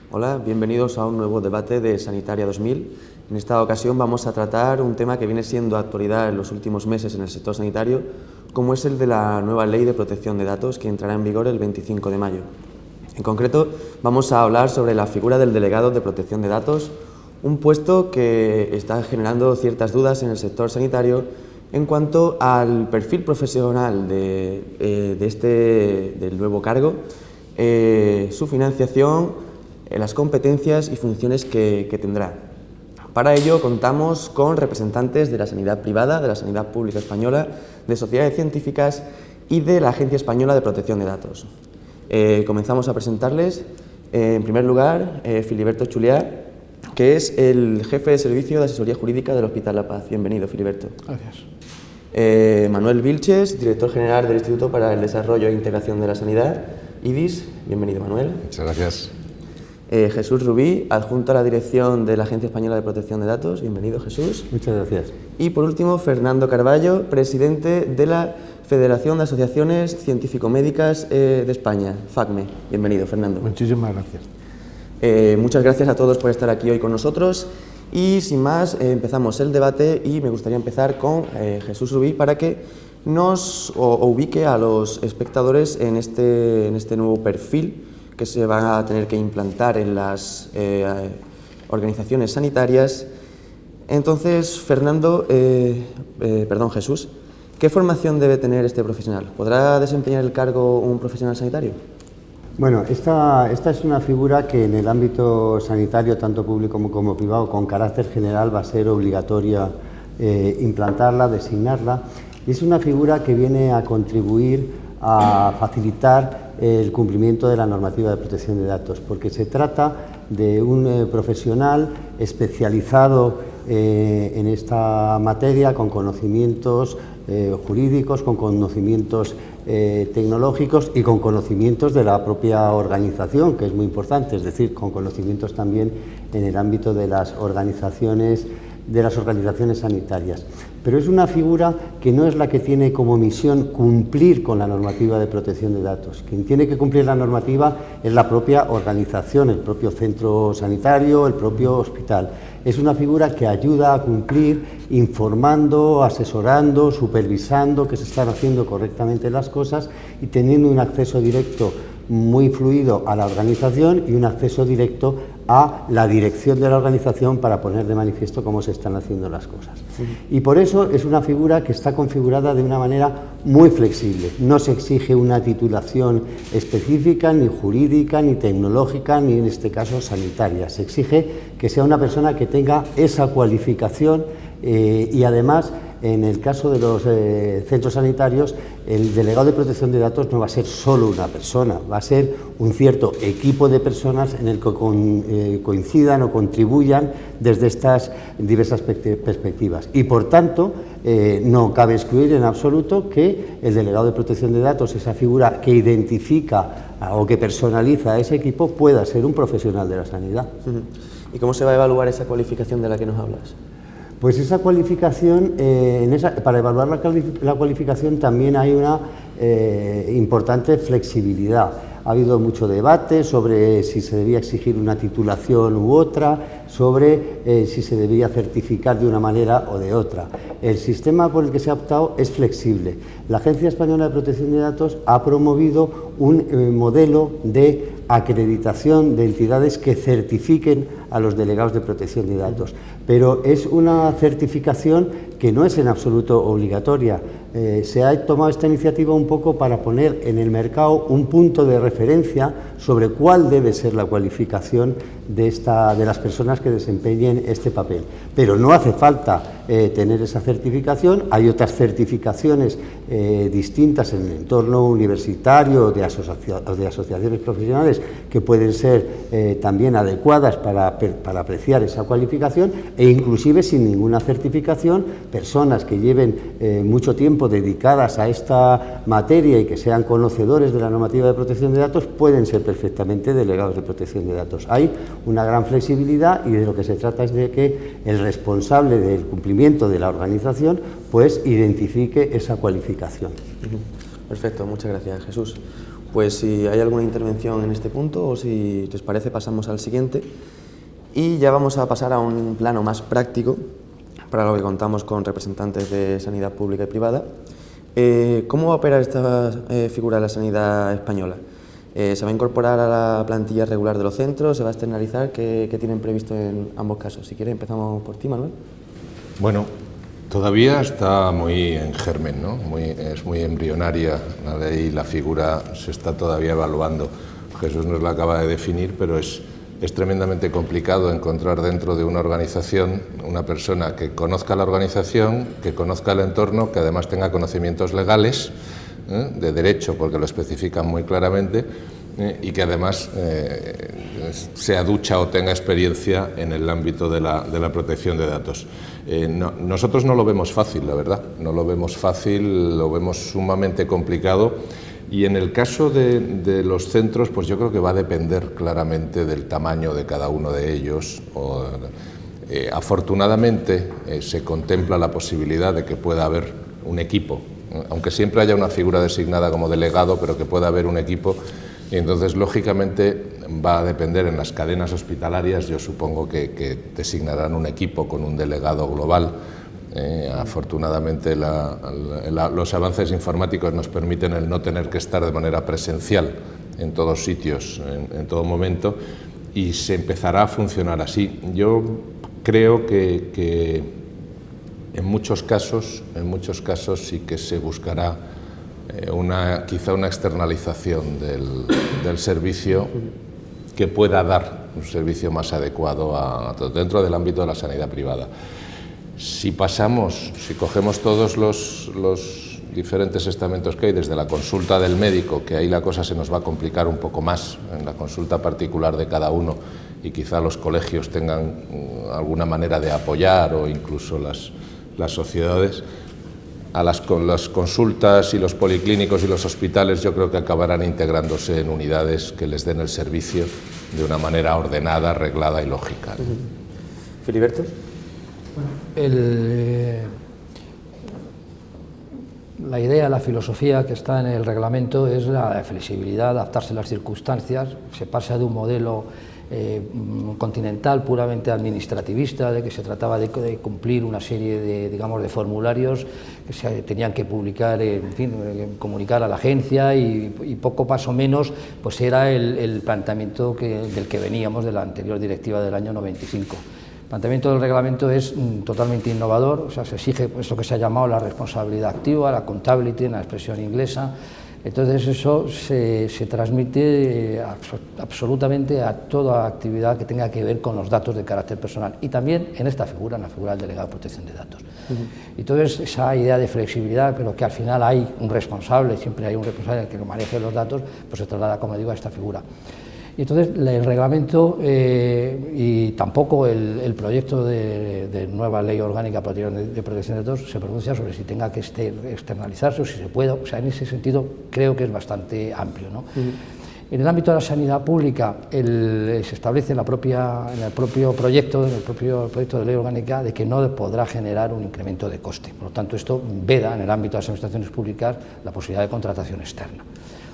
Hola, bienvenidos a un nuevo debate de Sanitaria 2000. En esta ocasión vamos a tratar un tema que viene siendo actualidad en los últimos meses en el sector sanitario, como es el de la nueva Ley de Protección de Datos que entrará en vigor el 25 de mayo. En concreto, vamos a hablar sobre la figura del delegado de protección de datos, un puesto que está generando ciertas dudas en el sector sanitario en cuanto al perfil profesional del nuevo cargo, su financiación, las competencias y funciones que tendrá. Para ello contamos con representantes de la sanidad privada, de la sanidad pública española, de sociedades científicas y de la Agencia Española de Protección de Datos. Comenzamos a presentarles, en primer lugar, Filiberto Chuliá, que es el jefe de servicio de asesoría jurídica del Hospital La Paz. Bienvenido, Filiberto. Gracias. Manuel Vilches, director general del Instituto para el Desarrollo e Integración de la Sanidad, IDIS. Bienvenido, Manuel. Muchas gracias. Jesús Rubí, adjunto a la dirección de la Agencia Española de Protección de Datos. Bienvenido, Jesús. Muchas gracias. Y por último, Fernando Carballo, presidente de la Federación de Asociaciones Científico-Médicas de España, FACME. Bienvenido, Fernando. Muchísimas gracias. Muchas gracias a todos por estar aquí hoy con nosotros. Y sin más, empezamos el debate y me gustaría empezar con Jesús Rubí para que nos ubique a los espectadores en este nuevo perfil que se van a tener que implantar en las organizaciones sanitarias. Entonces, Jesús, ¿qué formación debe tener este profesional? ¿Podrá desempeñar el cargo un profesional sanitario? Bueno, esta es una figura que en el ámbito sanitario, tanto público como privado, con carácter general, va a ser obligatoria implantarla, designarla. Y es una figura que viene a contribuir a facilitar el cumplimiento de la normativa de protección de datos, porque se trata de un profesional especializado en esta materia, con conocimientos jurídicos, con conocimientos tecnológicos y con conocimientos de la propia organización, que es muy importante, es decir, con conocimientos también en el ámbito de las organizaciones sanitarias. Pero es una figura que no es la que tiene como misión cumplir con la normativa de protección de datos. Quien tiene que cumplir la normativa es la propia organización, el propio centro sanitario, el propio hospital. Es una figura que ayuda a cumplir informando, asesorando, supervisando que se están haciendo correctamente las cosas y teniendo un acceso directo muy fluido a la organización y un acceso directo a la dirección de la organización para poner de manifiesto cómo se están haciendo las cosas. Y por eso es una figura que está configurada de una manera muy flexible. No se exige una titulación específica, ni jurídica, ni tecnológica, ni en este caso sanitaria. Se exige que sea una persona que tenga esa cualificación y además, en el caso de los centros sanitarios, el delegado de protección de datos no va a ser solo una persona, va a ser un cierto equipo de personas en el que coincidan o contribuyan desde estas diversas perspectivas. Y por tanto, no cabe excluir en absoluto que el delegado de protección de datos, esa figura que identifica o que personaliza a ese equipo, pueda ser un profesional de la sanidad. ¿Y cómo se va a evaluar esa cualificación de la que nos hablas? Pues esa cualificación, para evaluar la cualificación también hay una importante flexibilidad. Ha habido mucho debate sobre si se debía exigir una titulación u otra, sobre si se debía certificar de una manera o de otra. El sistema por el que se ha optado es flexible. La Agencia Española de Protección de Datos ha promovido un modelo de acreditación de entidades que certifiquen a los delegados de protección de datos, pero es una certificación que no es en absoluto obligatoria. Se ha tomado esta iniciativa un poco para poner en el mercado un punto de referencia sobre cuál debe ser la cualificación de las personas que desempeñen este papel. Pero no hace falta tener esa certificación. Hay otras certificaciones distintas en el entorno universitario o de asociaciones profesionales que pueden ser también adecuadas para apreciar esa cualificación, e inclusive sin ninguna certificación, personas que lleven mucho tiempo dedicadas a esta materia y que sean conocedores de la normativa de protección de datos pueden ser perfectamente delegados de protección de datos. Hay una gran flexibilidad y de lo que se trata es de que el responsable del cumplimiento de la organización pues identifique esa cualificación. Perfecto, muchas gracias, Jesús. Pues si hay alguna intervención en este punto o si les parece pasamos al siguiente. Y ya vamos a pasar a un plano más práctico, para lo que contamos con representantes de sanidad pública y privada. ¿Cómo va a operar esta figura de la sanidad española? ¿Se va a incorporar a la plantilla regular de los centros? ¿Se va a externalizar? ¿Qué tienen previsto en ambos casos? Si quieres empezamos por ti, Manuel. Bueno, todavía está muy en germen, ¿no? Es muy embrionaria la ley, la figura se está todavía evaluando. Jesús nos la acaba de definir, pero es tremendamente complicado encontrar dentro de una organización una persona que conozca la organización, que conozca el entorno, que además tenga conocimientos legales, de derecho, porque lo especifican muy claramente, y que además sea ducha o tenga experiencia en el ámbito de la protección de datos. Nosotros no lo vemos fácil, la verdad, no lo vemos fácil, lo vemos sumamente complicado. Y en el caso de los centros, pues yo creo que va a depender claramente del tamaño de cada uno de ellos. Afortunadamente se contempla la posibilidad de que pueda haber un equipo, aunque siempre haya una figura designada como delegado, pero que pueda haber un equipo. Y entonces, lógicamente, va a depender en las cadenas hospitalarias. Yo supongo que designarán un equipo con un delegado global. Afortunadamente los avances informáticos nos permiten el no tener que estar de manera presencial en todos sitios, en todo momento, y se empezará a funcionar así. Yo creo que en muchos casos sí que se buscará quizá una externalización del servicio que pueda dar un servicio más adecuado dentro del ámbito de la sanidad privada. Si cogemos todos los diferentes estamentos que hay, desde la consulta del médico, que ahí la cosa se nos va a complicar un poco más, en la consulta particular de cada uno, y quizá los colegios tengan alguna manera de apoyar, o incluso las sociedades, las consultas y los policlínicos y los hospitales yo creo que acabarán integrándose en unidades que les den el servicio de una manera ordenada, reglada y lógica. Filiberto. La idea, la filosofía que está en el reglamento es la flexibilidad, adaptarse a las circunstancias. Se pasa de un modelo continental puramente administrativista, de que se trataba de cumplir una serie de formularios que se tenían que publicar, comunicar a la agencia, y poco más o menos pues era el planteamiento del que veníamos de la anterior directiva del año 95. El planteamiento del reglamento es totalmente innovador, o sea, se exige pues, lo que se ha llamado la responsabilidad activa, la accountability, en la expresión inglesa. Entonces eso se transmite absolutamente a toda actividad que tenga que ver con los datos de carácter personal, y también en esta figura, en la figura del delegado de protección de datos. Entonces esa idea de flexibilidad, pero que al final hay un responsable, siempre hay un responsable el que lo maneje los datos, pues se traslada, como digo, a esta figura. Y entonces el reglamento y tampoco el proyecto de nueva ley orgánica de protección de datos se pronuncia sobre si tenga que externalizarse o si se pueda. O sea, en ese sentido creo que es bastante amplio, ¿no? En el ámbito de la sanidad pública se establece en el propio proyecto de ley orgánica de que no podrá generar un incremento de coste. Por lo tanto, esto veda en el ámbito de las administraciones públicas la posibilidad de contratación externa.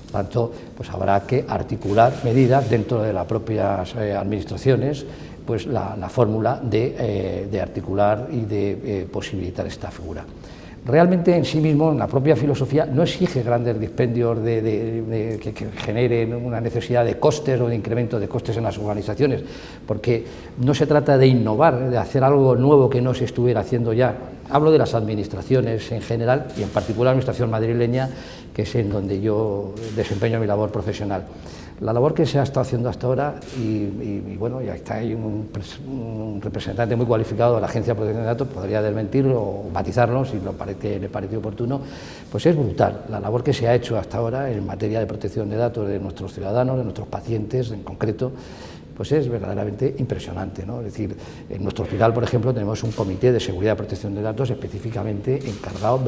Por tanto, pues habrá que articular medidas dentro de las propias administraciones, pues la fórmula de articular y de posibilitar esta figura. Realmente en sí mismo, en la propia filosofía, no exige grandes dispendios que generen una necesidad de costes o de incremento de costes en las organizaciones, porque no se trata de innovar, de hacer algo nuevo que no se estuviera haciendo ya. Hablo de las administraciones en general y en particular la administración madrileña, que es en donde yo desempeño mi labor profesional. La labor que se ha estado haciendo hasta ahora, y bueno, ya está ahí un representante muy cualificado de la Agencia de Protección de Datos, podría desmentirlo o matizarlo si le parece oportuno, pues es brutal la labor que se ha hecho hasta ahora en materia de protección de datos de nuestros ciudadanos, de nuestros pacientes en concreto. Pues es verdaderamente impresionante, ¿no? Es decir, en nuestro hospital, por ejemplo, tenemos un comité de seguridad y protección de datos específicamente encargado,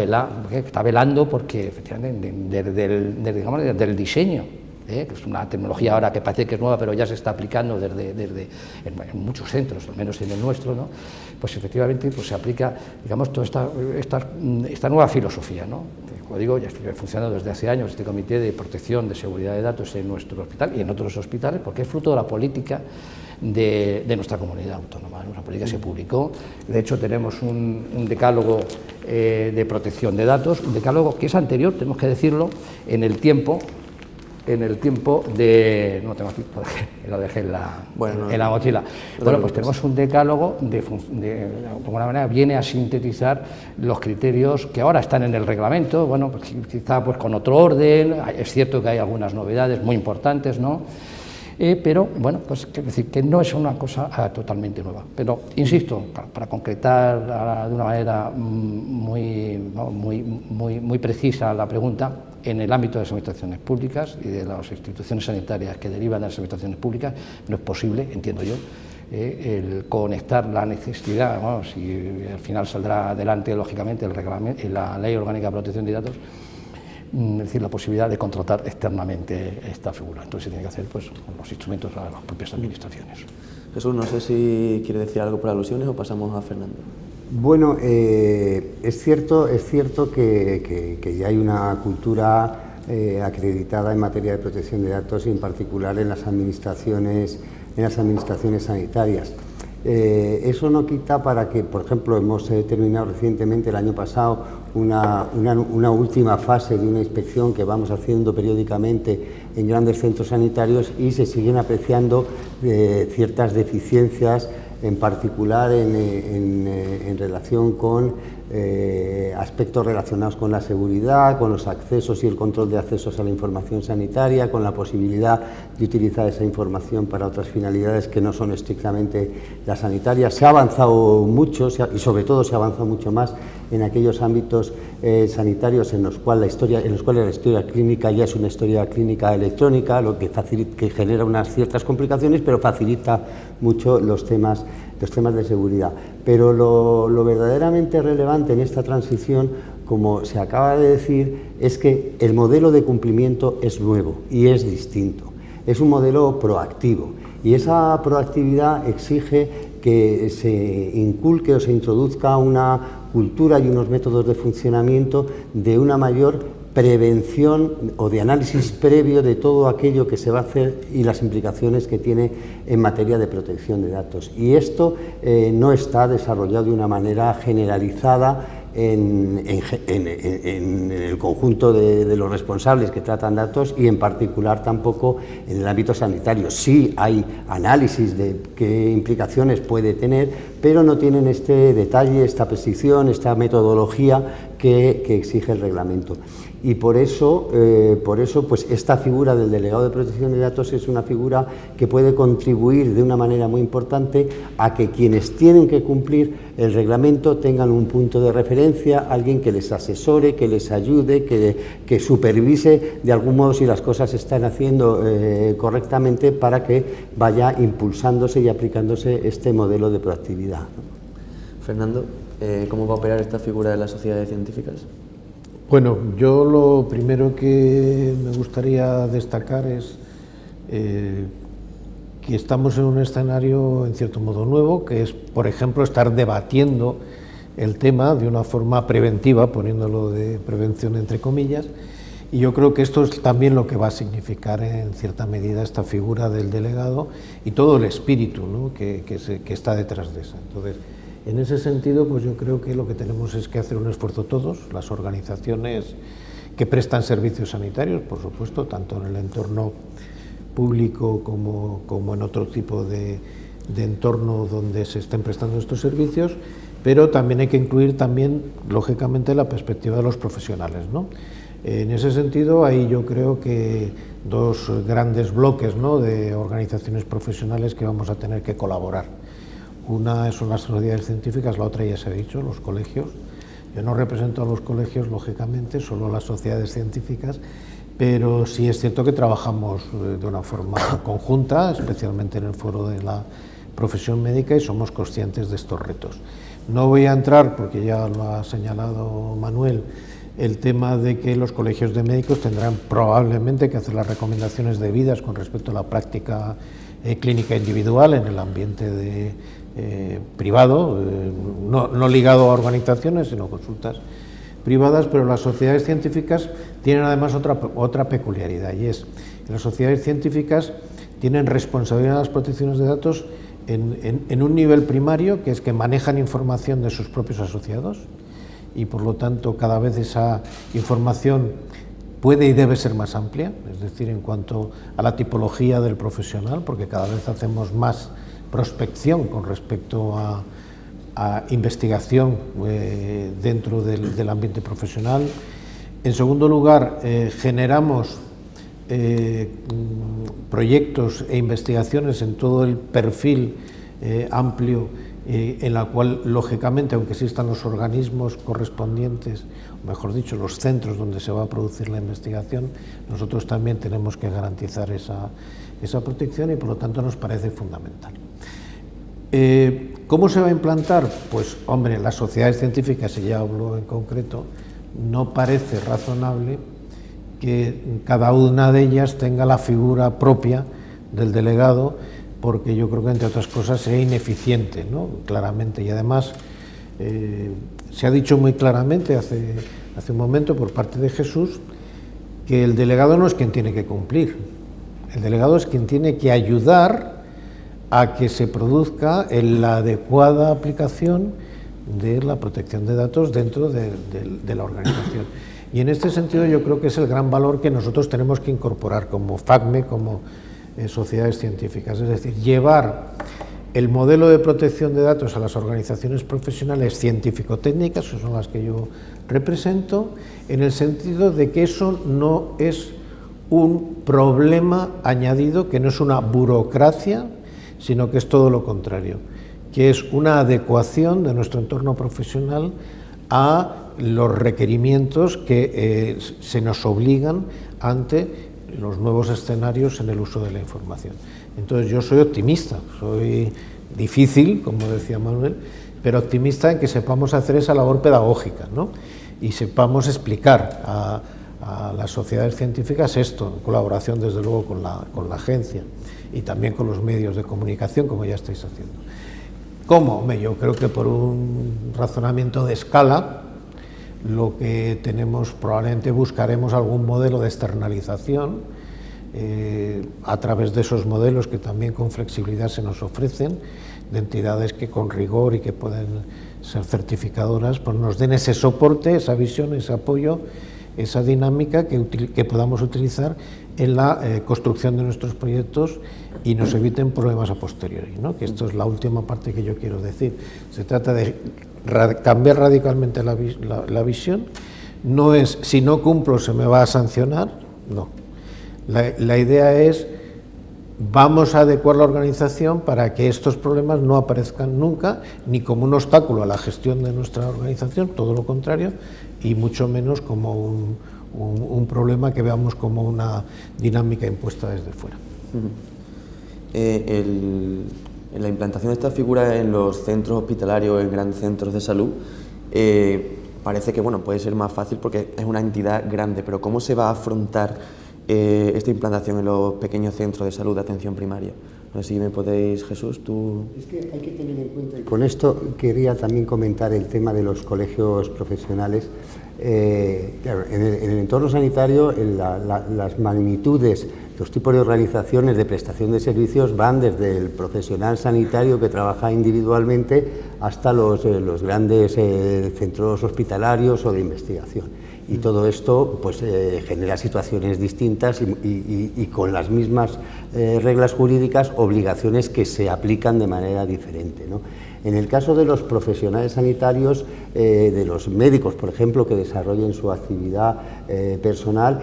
que está velando porque efectivamente del diseño, que es una tecnología ahora que parece que es nueva, pero ya se está aplicando en muchos centros, al menos en el nuestro, ¿no? Pues efectivamente pues se aplica, digamos, toda esta nueva filosofía, ¿no? como digo, ya estoy funcionando desde hace años este Comité de Protección de Seguridad de Datos en nuestro hospital y en otros hospitales, porque es fruto de la política de nuestra comunidad autónoma, ¿no? Una política que se publicó. De hecho, tenemos un decálogo de protección de datos, un decálogo que es anterior, tenemos que decirlo, en el tiempo de... No tengo aquí, lo dejé en la mochila. Bueno, pues tenemos un decálogo de alguna manera viene a sintetizar los criterios que ahora están en el reglamento, bueno, pues quizá pues con otro orden. Es cierto que hay algunas novedades muy importantes, ¿no? Pero bueno, pues quiero decir que no es una cosa totalmente nueva. Pero insisto, para concretar de una manera muy precisa la pregunta, en el ámbito de las administraciones públicas y de las instituciones sanitarias que derivan de las administraciones públicas, no es posible, entiendo yo, el conectar la necesidad, bueno, si al final saldrá adelante lógicamente el reglamento, la Ley Orgánica de Protección de Datos, es decir, la posibilidad de contratar externamente esta figura. Entonces se tiene que hacer pues, con los instrumentos a las propias administraciones. Jesús, no sé si quiere decir algo por alusiones o pasamos a Fernando. Bueno, es cierto que ya hay una cultura acreditada en materia de protección de datos y en particular en las administraciones sanitarias. Eso no quita para que, por ejemplo, hemos terminado recientemente el año pasado una última fase de una inspección que vamos haciendo periódicamente en grandes centros sanitarios y se siguen apreciando ciertas deficiencias, en particular en relación con aspectos relacionados con la seguridad, con los accesos y el control de accesos a la información sanitaria, con la posibilidad de utilizar esa información para otras finalidades que no son estrictamente las sanitarias. Se ha avanzado mucho y sobre todo se ha avanzado mucho más en aquellos ámbitos sanitarios en los cuales la historia clínica ya es una historia clínica electrónica, lo que genera unas ciertas complicaciones, pero facilita mucho los temas de seguridad. Pero lo verdaderamente relevante en esta transición, como se acaba de decir, es que el modelo de cumplimiento es nuevo y es distinto. Es un modelo proactivo y esa proactividad exige que se inculque o se introduzca una cultura y unos métodos de funcionamiento de una mayor prevención o de análisis previo de todo aquello que se va a hacer y las implicaciones que tiene en materia de protección de datos. Y esto no está desarrollado de una manera generalizada en el conjunto de los responsables que tratan datos y en particular tampoco en el ámbito sanitario. Sí hay análisis de qué implicaciones puede tener, pero no tienen este detalle, esta precisión, esta metodología que exige el reglamento. Y por eso pues esta figura del delegado de protección de datos es una figura que puede contribuir de una manera muy importante a que quienes tienen que cumplir el reglamento tengan un punto de referencia, alguien que les asesore, que les ayude, que supervise de algún modo si las cosas se están haciendo correctamente para que vaya impulsándose y aplicándose este modelo de proactividad. Fernando, ¿cómo va a operar esta figura de las sociedades científicas? Bueno, yo lo primero que me gustaría destacar es que estamos en un escenario en cierto modo nuevo, que es, por ejemplo, estar debatiendo el tema de una forma preventiva, poniéndolo de prevención entre comillas, y yo creo que esto es también lo que va a significar en cierta medida esta figura del delegado y todo el espíritu, ¿no?, que está detrás de esa. Entonces, en ese sentido, pues yo creo que lo que tenemos es que hacer un esfuerzo todos, las organizaciones que prestan servicios sanitarios, por supuesto, tanto en el entorno público como en otro tipo de entorno donde se estén prestando estos servicios, pero también hay que incluir lógicamente, la perspectiva de los profesionales, ¿no? En ese sentido, ahí yo creo que dos grandes bloques, ¿no?, de organizaciones profesionales que vamos a tener que colaborar. Una son las sociedades científicas, la otra ya se ha dicho, los colegios. Yo no represento a los colegios, lógicamente, solo a las sociedades científicas, pero sí es cierto que trabajamos de una forma conjunta, especialmente en el foro de la profesión médica, y somos conscientes de estos retos. No voy a entrar, porque ya lo ha señalado Manuel, el tema de que los colegios de médicos tendrán probablemente que hacer las recomendaciones debidas con respecto a la práctica clínica individual en el ambiente privado, no ligado a organizaciones, sino consultas privadas, pero las sociedades científicas tienen además otra peculiaridad, y es que las sociedades científicas tienen responsabilidad en las protecciones de datos en un nivel primario, que es que manejan información de sus propios asociados, y por lo tanto cada vez esa información puede y debe ser más amplia, es decir, en cuanto a la tipología del profesional, porque cada vez hacemos más prospección con respecto a investigación dentro del ambiente profesional. En segundo lugar, generamos proyectos e investigaciones en todo el perfil amplio, en la cual, lógicamente, aunque existan los organismos correspondientes, o mejor dicho, los centros donde se va a producir la investigación, nosotros también tenemos que garantizar esa protección, y por lo tanto nos parece fundamental. ¿Cómo se va a implantar? Pues, hombre, las sociedades científicas, y ya hablo en concreto, no parece razonable que cada una de ellas tenga la figura propia del delegado, porque yo creo que, entre otras cosas, sea ineficiente, ¿no? Claramente. Y además, se ha dicho muy claramente hace un momento por parte de Jesús que el delegado no es quien tiene que cumplir, el delegado es quien tiene que ayudar a que se produzca la adecuada aplicación de la protección de datos dentro de la organización. Y en este sentido yo creo que es el gran valor que nosotros tenemos que incorporar como FACME, como sociedades científicas, es decir, llevar el modelo de protección de datos a las organizaciones profesionales científico-técnicas, que son las que yo represento, en el sentido de que eso no es un problema añadido, que no es una burocracia, sino que es todo lo contrario, que es una adecuación de nuestro entorno profesional a los requerimientos que se nos obligan ante los nuevos escenarios en el uso de la información. Entonces yo soy optimista, soy difícil, como decía Manuel, pero optimista en que sepamos hacer esa labor pedagógica, ¿no? Y sepamos explicar a las sociedades científicas esto, en colaboración desde luego con la agencia y también con los medios de comunicación, como ya estáis haciendo. ¿Cómo? Yo creo que por un razonamiento de escala, lo que tenemos, probablemente buscaremos algún modelo de externalización a través de esos modelos que también con flexibilidad se nos ofrecen, de entidades que con rigor y que pueden ser certificadoras, pues nos den ese soporte, esa visión, ese apoyo, esa dinámica que podamos utilizar en la construcción de nuestros proyectos y nos eviten problemas a posteriori, ¿no? Que esto es la última parte que yo quiero decir. Se trata de cambiar radicalmente la visión. No es, si no cumplo se me va a sancionar, no. La idea es, vamos a adecuar la organización para que estos problemas no aparezcan nunca, ni como un obstáculo a la gestión de nuestra organización, todo lo contrario, y mucho menos como un problema que veamos como una dinámica impuesta desde fuera. En la implantación de esta figura en los centros hospitalarios, en grandes centros de salud, parece que puede ser más fácil porque es una entidad grande, pero ¿cómo se va a afrontar esta implantación en los pequeños centros de salud de atención primaria? No sé si me podéis, Jesús, tú... Es que hay que tener en cuenta, y con esto quería también comentar el tema de los colegios profesionales. Claro, en el entorno sanitario las magnitudes, los tipos de organizaciones de prestación de servicios van desde el profesional sanitario que trabaja individualmente hasta los grandes centros hospitalarios o de investigación. Y todo esto pues, genera situaciones distintas y con las mismas reglas jurídicas, obligaciones que se aplican de manera diferente, ¿no? En el caso de los profesionales sanitarios, de los médicos, por ejemplo, que desarrollen su actividad personal,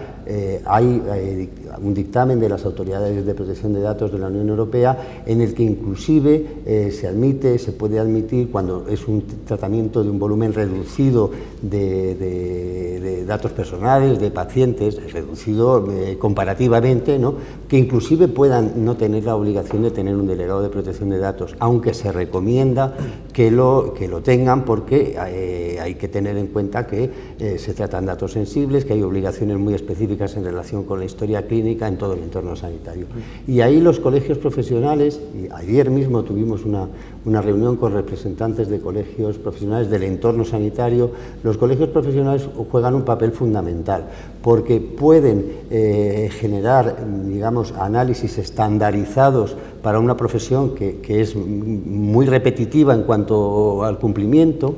hay un dictamen de las autoridades de protección de datos de la Unión Europea en el que inclusive se puede admitir cuando es un tratamiento de un volumen reducido de datos personales, de pacientes, reducido comparativamente, ¿no? Que inclusive puedan no tener la obligación de tener un delegado de protección de datos, aunque se recomienda que lo tengan, porque hay que tener en cuenta que se tratan datos sensibles, que hay obligaciones muy específicas en relación con la historia clínica en todo el entorno sanitario. Y ahí los colegios profesionales, y ayer mismo tuvimos una reunión con representantes de colegios profesionales del entorno sanitario, los colegios profesionales juegan un papel fundamental, porque pueden generar, digamos, análisis estandarizados para una profesión que es muy repetitiva en cuanto al cumplimiento,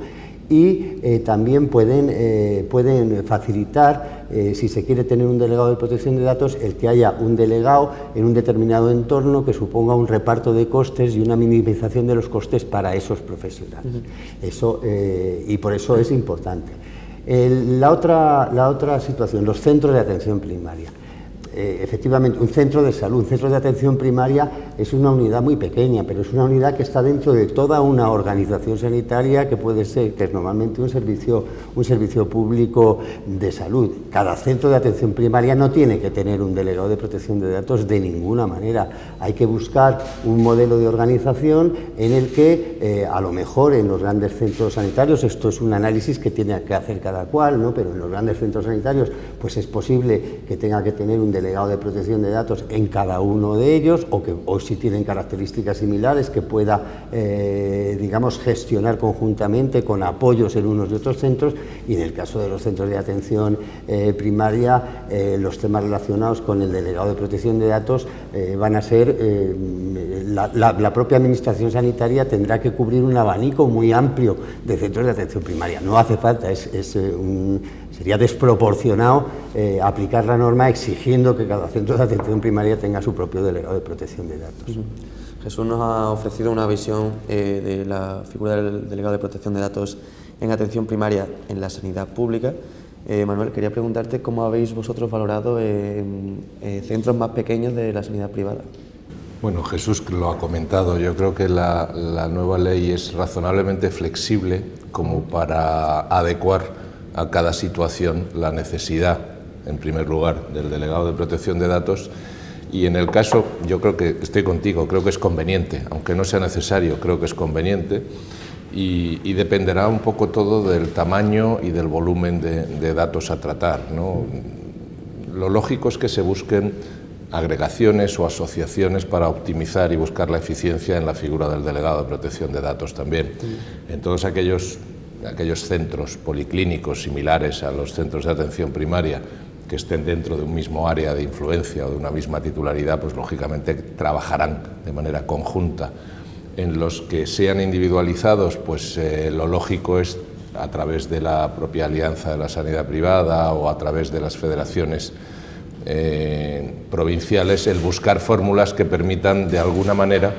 y también pueden facilitar, si se quiere tener un delegado de protección de datos, el que haya un delegado en un determinado entorno que suponga un reparto de costes y una minimización de los costes para esos profesionales. Y por eso es importante. La otra situación, los centros de atención primaria. Efectivamente, un centro de salud, un centro de atención primaria es una unidad muy pequeña, pero es una unidad que está dentro de toda una organización sanitaria que puede ser, que es normalmente un servicio público de salud. Cada centro de atención primaria no tiene que tener un delegado de protección de datos de ninguna manera. Hay que buscar un modelo de organización en el que, a lo mejor en los grandes centros sanitarios, esto es un análisis que tiene que hacer cada cual, ¿no? Pero en los grandes centros sanitarios pues es posible que tenga que tener un delegado de protección de datos en cada uno de ellos, o si tienen características similares, que pueda, digamos, gestionar conjuntamente con apoyos en unos y otros centros. Y en el caso de los centros de atención primaria, los temas relacionados con el delegado de protección de datos van a ser, la propia administración sanitaria tendrá que cubrir un abanico muy amplio de centros de atención primaria. No hace falta, sería desproporcionado aplicar la norma exigiendo que cada centro de atención primaria tenga su propio delegado de protección de datos. Jesús nos ha ofrecido una visión de la figura del delegado de protección de datos en atención primaria en la sanidad pública. Manuel, quería preguntarte cómo habéis vosotros valorado centros más pequeños de la sanidad privada. Bueno, Jesús lo ha comentado. Yo creo que la nueva ley es razonablemente flexible como para adecuar a cada situación la necesidad, en primer lugar, del delegado de protección de datos, y en el caso, yo creo que estoy contigo, creo que es conveniente, aunque no sea necesario, creo que es conveniente, y dependerá un poco todo del tamaño y del volumen de datos a tratar, ¿no? Lo lógico es que se busquen agregaciones o asociaciones para optimizar y buscar la eficiencia en la figura del delegado de protección de datos también. En todos aquellos centros policlínicos similares a los centros de atención primaria que estén dentro de un mismo área de influencia o de una misma titularidad, pues lógicamente trabajarán de manera conjunta. En los que sean individualizados, pues lo lógico es, a través de la propia Alianza de la Sanidad Privada o a través de las federaciones provinciales, el buscar fórmulas que permitan de alguna manera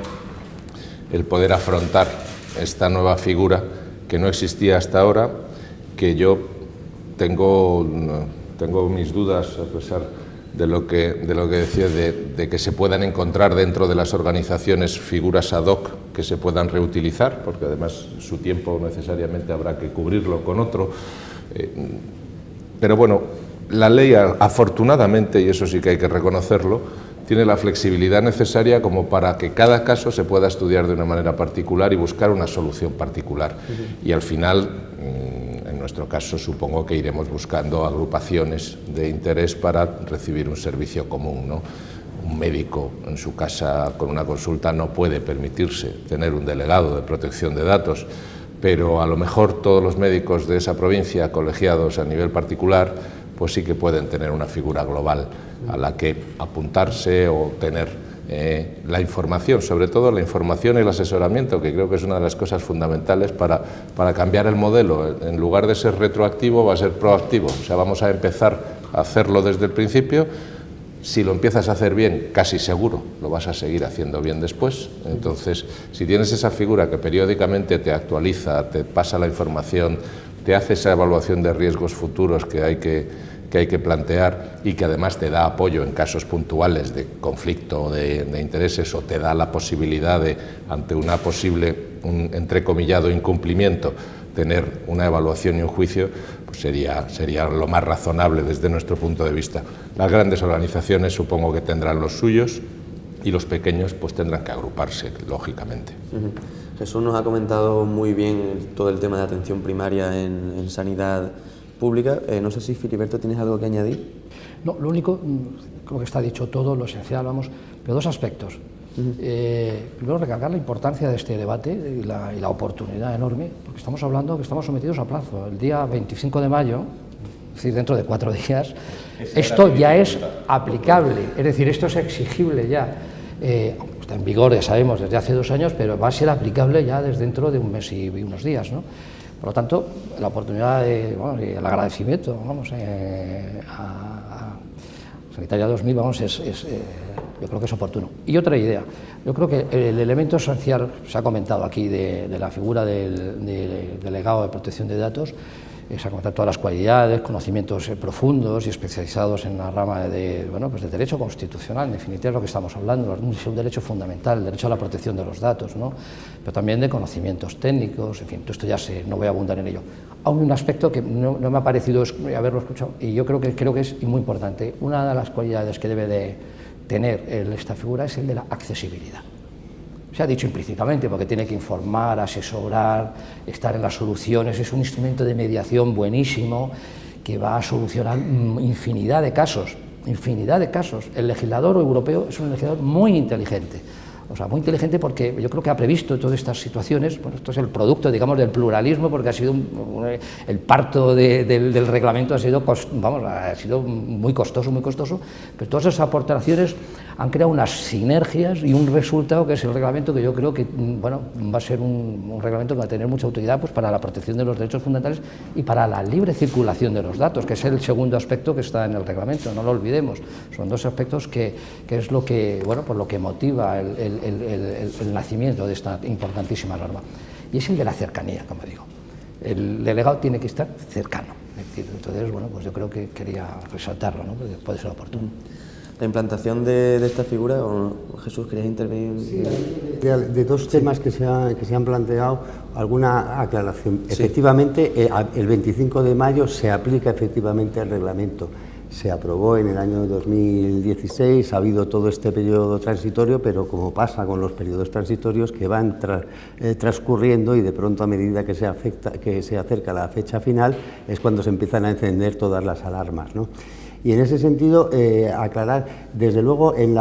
el poder afrontar esta nueva figura que no existía hasta ahora, que yo tengo mis dudas, a pesar de lo que decía, de que se puedan encontrar dentro de las organizaciones figuras ad hoc que se puedan reutilizar, porque además su tiempo necesariamente habrá que cubrirlo con otro. Pero bueno, la ley, afortunadamente, y eso sí que hay que reconocerlo, tiene la flexibilidad necesaria como para que cada caso se pueda estudiar de una manera particular y buscar una solución particular. Y al final, en nuestro caso, supongo que iremos buscando agrupaciones de interés para recibir un servicio común, ¿no? Un médico en su casa con una consulta no puede permitirse tener un delegado de protección de datos, pero a lo mejor todos los médicos de esa provincia colegiados a nivel particular pues sí que pueden tener una figura global a la que apuntarse o tener la información, sobre todo la información y el asesoramiento, que creo que es una de las cosas fundamentales para cambiar el modelo. En lugar de ser retroactivo, va a ser proactivo. O sea, vamos a empezar a hacerlo desde el principio. Si lo empiezas a hacer bien, casi seguro lo vas a seguir haciendo bien después. Entonces, si tienes esa figura que periódicamente te actualiza, te pasa la información, te hace esa evaluación de riesgos futuros que hay que plantear y que además te da apoyo en casos puntuales de conflicto de intereses, o te da la posibilidad de, ante una posible, un entrecomillado incumplimiento, tener una evaluación y un juicio, pues sería lo más razonable desde nuestro punto de vista. Las grandes organizaciones supongo que tendrán los suyos, y los pequeños pues tendrán que agruparse, lógicamente. Jesús nos ha comentado muy bien todo el tema de atención primaria en sanidad pública. No sé si, Filiberto, ¿tienes algo que añadir? No, lo único, creo que está dicho todo, lo esencial, vamos, pero dos aspectos. Primero, recalcar la importancia de este debate y la oportunidad enorme, porque estamos hablando que estamos sometidos a plazo. El día 25 de mayo, es decir, dentro de 4 días, esto ya es aplicable, es decir, esto es exigible ya. Está en vigor, ya sabemos, desde hace 2 años, pero va a ser aplicable ya desde dentro de 1 mes y unos días, ¿no? Por lo tanto, la oportunidad y el agradecimiento, vamos, a Sanitaria 2000, vamos, yo creo que es oportuno. Y otra idea, yo creo que el elemento esencial, se ha comentado aquí, de la figura del delegado de protección de datos, se ha comentado todas las cualidades, conocimientos profundos y especializados en la rama de derecho constitucional, en definitiva es lo que estamos hablando, es un derecho fundamental, el derecho a la protección de los datos, ¿no? Pero también de conocimientos técnicos, en fin, todo esto ya no voy a abundar en ello. Aún un aspecto que no me ha parecido haberlo escuchado, y yo creo que es muy importante, una de las cualidades que debe de tener esta figura es el de la accesibilidad. Se ha dicho implícitamente, porque tiene que informar, asesorar, estar en las soluciones, es un instrumento de mediación buenísimo que va a solucionar infinidad de casos. El legislador europeo es un legislador muy inteligente. O sea, muy inteligente porque yo creo que ha previsto todas estas situaciones. Bueno, esto es el producto, digamos, del pluralismo, porque ha sido el parto del reglamento ha sido muy costoso, pero todas esas aportaciones han creado unas sinergias y un resultado que es el reglamento que yo creo que va a ser un reglamento que va a tener mucha utilidad pues, para la protección de los derechos fundamentales y para la libre circulación de los datos, que es el segundo aspecto que está en el reglamento, no lo olvidemos. Son 2 aspectos que es lo que, lo que motiva el nacimiento de esta importantísima norma. Y es el de la cercanía, como digo. El delegado tiene que estar cercano. Entonces, pues yo creo que quería resaltarlo, ¿no? Porque puede ser oportuno. La implantación de esta figura, Jesús, ¿querías intervenir? Sí, de 2 temas que se han planteado, alguna aclaración. Sí. Efectivamente, el 25 de mayo se aplica efectivamente el reglamento. Se aprobó en el año 2016, ha habido todo este periodo transitorio, pero como pasa con los periodos transitorios que van transcurriendo y de pronto a medida que se acerca la fecha final es cuando se empiezan a encender todas las alarmas, ¿no? Y en ese sentido, aclarar, desde luego, el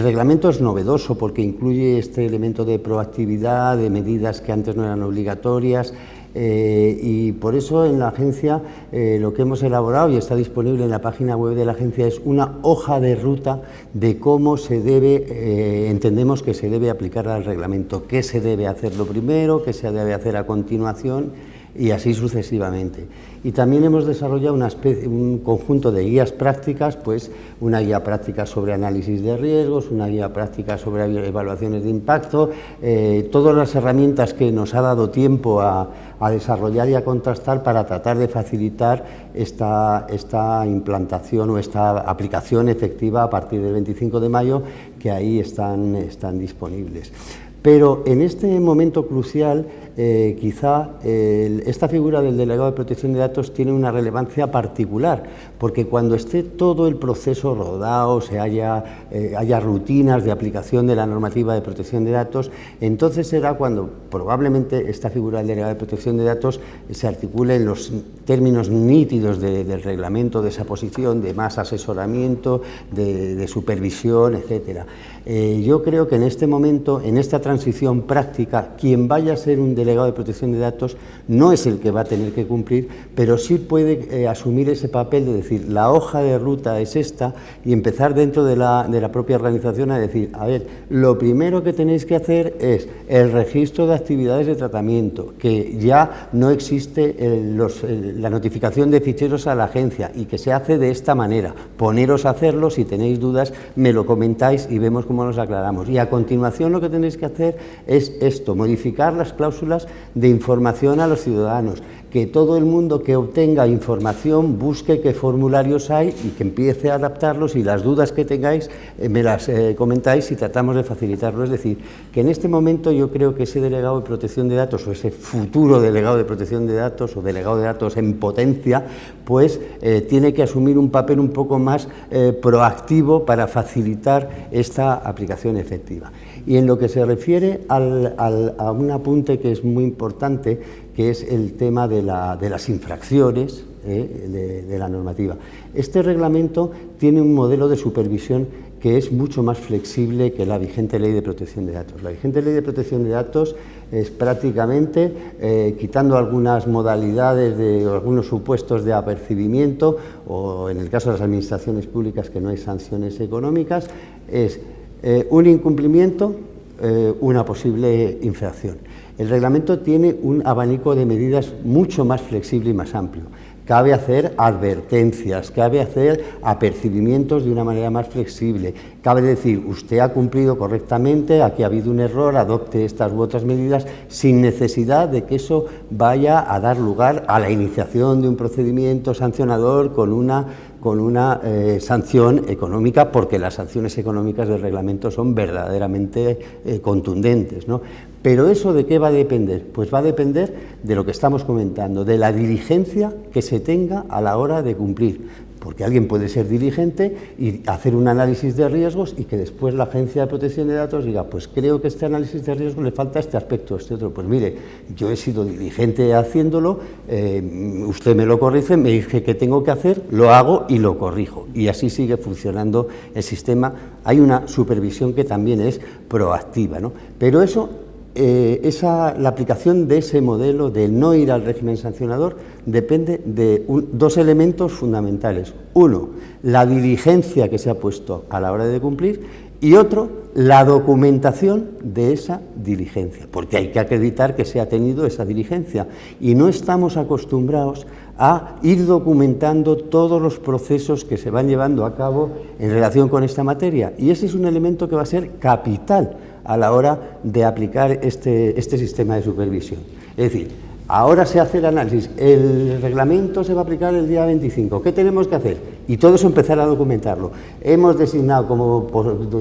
reglamento es novedoso porque incluye este elemento de proactividad, de medidas que antes no eran obligatorias, y por eso en la agencia lo que hemos elaborado y está disponible en la página web de la agencia es una hoja de ruta de cómo se debe, entendemos que se debe aplicar al reglamento, qué se debe hacer lo primero, qué se debe hacer a continuación y así sucesivamente. Y también hemos desarrollado un conjunto de guías prácticas, pues una guía práctica sobre análisis de riesgos, una guía práctica sobre evaluaciones de impacto, todas las herramientas que nos ha dado tiempo a desarrollar y a contrastar para tratar de facilitar esta implantación o esta aplicación efectiva a partir del 25 de mayo, que ahí están disponibles. Pero en este momento crucial, quizá esta figura del delegado de protección de datos tiene una relevancia particular, porque cuando esté todo el proceso rodado, haya rutinas de aplicación de la normativa de protección de datos, entonces será cuando probablemente esta figura del delegado de protección de datos se articule en los términos nítidos del reglamento, de esa posición, de más asesoramiento, de supervisión, etcétera. Yo creo que en este momento, en esta transición práctica, quien vaya a ser un delegado de protección de datos no es el que va a tener que cumplir, pero sí puede asumir ese papel de decir, la hoja de ruta es esta, y empezar dentro de la propia organización a decir, a ver, lo primero que tenéis que hacer es el registro de actividades de tratamiento, que ya no existe la notificación de ficheros a la agencia y que se hace de esta manera. Poneros a hacerlo, si tenéis dudas me lo comentáis y vemos cómo nos aclaramos. Y a continuación lo que tenéis que hacer es esto, modificar las cláusulas de información a los ciudadanos, que todo el mundo que obtenga información busque qué formularios hay y que empiece a adaptarlos, y las dudas que tengáis me las comentáis y tratamos de facilitarlo. Es decir, que en este momento yo creo que ese delegado de protección de datos, o ese futuro delegado de protección de datos, o delegado de datos en potencia, pues tiene que asumir un papel un poco más proactivo para facilitar esta aplicación efectiva. Y en lo que se refiere a un apunte que es muy importante, que es el tema de las infracciones de la normativa. Este reglamento tiene un modelo de supervisión que es mucho más flexible que la vigente Ley de Protección de Datos. La vigente Ley de Protección de Datos es prácticamente, quitando algunas modalidades o algunos supuestos de apercibimiento, o en el caso de las administraciones públicas que no hay sanciones económicas, es un incumplimiento, una posible infracción. El reglamento tiene un abanico de medidas mucho más flexible y más amplio. Cabe hacer advertencias, cabe hacer apercibimientos de una manera más flexible, cabe decir, usted ha cumplido correctamente, aquí ha habido un error, adopte estas u otras medidas, sin necesidad de que eso vaya a dar lugar a la iniciación de un procedimiento sancionador con una sanción económica, porque las sanciones económicas del reglamento son verdaderamente contundentes, ¿no? Pero ¿eso de qué va a depender? Pues va a depender de lo que estamos comentando, de la diligencia que se tenga a la hora de cumplir. Porque alguien puede ser diligente y hacer un análisis de riesgos y que después la Agencia de Protección de Datos diga, pues creo que este análisis de riesgos le falta este aspecto, este otro. Pues mire, yo he sido diligente haciéndolo, usted me lo corrige, me dice qué tengo que hacer, lo hago y lo corrijo. Y así sigue funcionando el sistema. Hay una supervisión que también es proactiva, ¿no? Pero eso... la aplicación de ese modelo de no ir al régimen sancionador depende de dos elementos fundamentales. Uno, la diligencia que se ha puesto a la hora de cumplir, y otro, la documentación de esa diligencia, porque hay que acreditar que se ha tenido esa diligencia, y no estamos acostumbrados a ir documentando todos los procesos que se van llevando a cabo en relación con esta materia, y ese es un elemento que va a ser capital a la hora de aplicar este sistema de supervisión. Es decir, ahora se hace el análisis, el reglamento se va a aplicar el día 25, ¿qué tenemos que hacer? Y todo eso empezar a documentarlo. Hemos designado como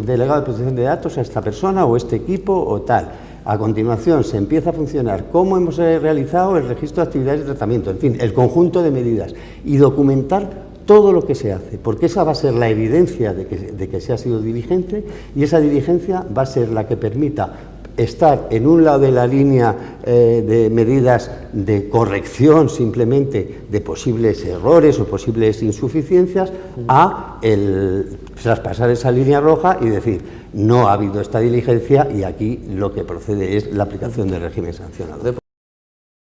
delegado de protección de datos a esta persona o este equipo o tal. A continuación se empieza a funcionar cómo hemos realizado el registro de actividades de tratamiento, en fin, el conjunto de medidas, y documentar todo lo que se hace, porque esa va a ser la evidencia de que se ha sido diligente, y esa diligencia va a ser la que permita estar en un lado de la línea de medidas de corrección simplemente de posibles errores o posibles insuficiencias, a traspasar esa línea roja y decir, no ha habido esta diligencia y aquí lo que procede es la aplicación del régimen sancionador.